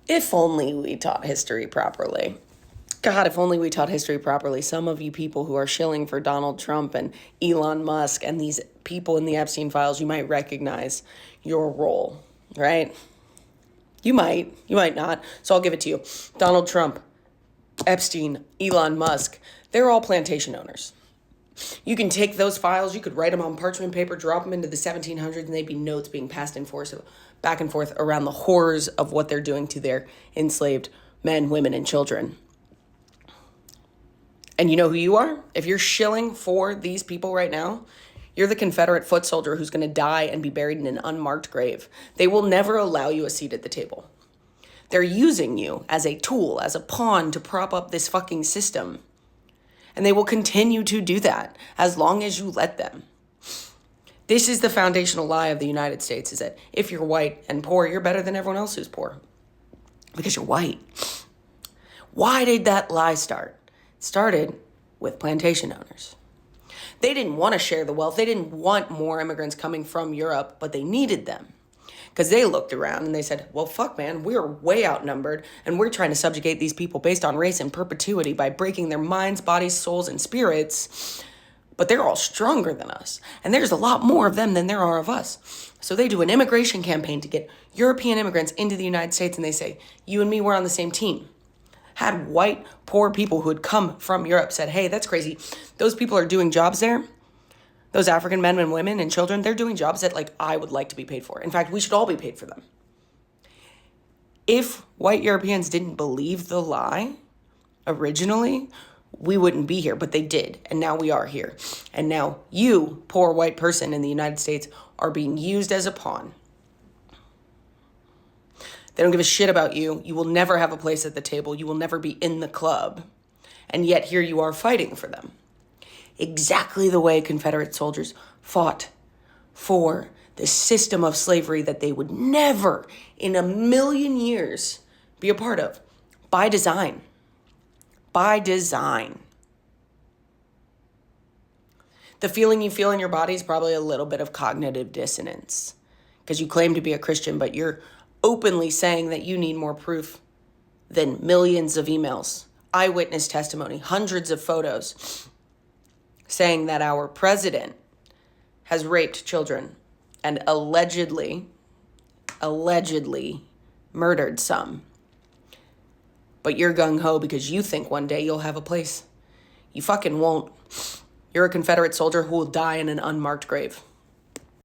If only we taught history properly. God, if only we taught history properly. Some of you people who are shilling for Donald Trump and Elon Musk and these people in the Epstein files, you might recognize your role, right? You might not. So I'll give it to you. Donald Trump, Epstein, Elon Musk, they're all plantation owners. You can take those files, you could write them on parchment paper, drop them into the 1700s, and they'd be notes being passed back and forth around the horrors of what they're doing to their enslaved men, women, and children. And you know who you are? If you're shilling for these people right now, you're the Confederate foot soldier who's going to die and be buried in an unmarked grave. They will never allow you a seat at the table. They're using you as a tool, as a pawn to prop up this fucking system. And they will continue to do that as long as you let them. This is the foundational lie of the United States, is that if you're white and poor, you're better than everyone else who's poor. Because you're white. Why did that lie start? It started with plantation owners. They didn't want to share the wealth. They didn't want more immigrants coming from Europe, but they needed them. Because they looked around and they said, well, fuck, man, we're way outnumbered, and we're trying to subjugate these people based on race and perpetuity by breaking their minds, bodies, souls, and spirits. But they're all stronger than us, and there's a lot more of them than there are of us. So they do an immigration campaign to get European immigrants into the United States, and they say, you and me, we're on the same team. Had white, poor people who had come from Europe said, hey, that's crazy. Those people are doing jobs there. Those African men and women and children, they're doing jobs that, like, I would like to be paid for. In fact, we should all be paid for them. If white Europeans didn't believe the lie originally, we wouldn't be here, but they did. And now we are here. And now you, poor white person in the United States, are being used as a pawn. They don't give a shit about you. You will never have a place at the table. You will never be in the club. And yet here you are fighting for them. Exactly the way Confederate soldiers fought for the system of slavery that they would never in a million years be a part of. By design. By design. The feeling you feel in your body is probably a little bit of cognitive dissonance. Because you claim to be a Christian, but you're openly saying that you need more proof than millions of emails, eyewitness testimony, hundreds of photos, saying that our president has raped children and allegedly murdered some. But you're gung-ho because you think one day you'll have a place. You fucking won't. You're a Confederate soldier who will die in an unmarked grave.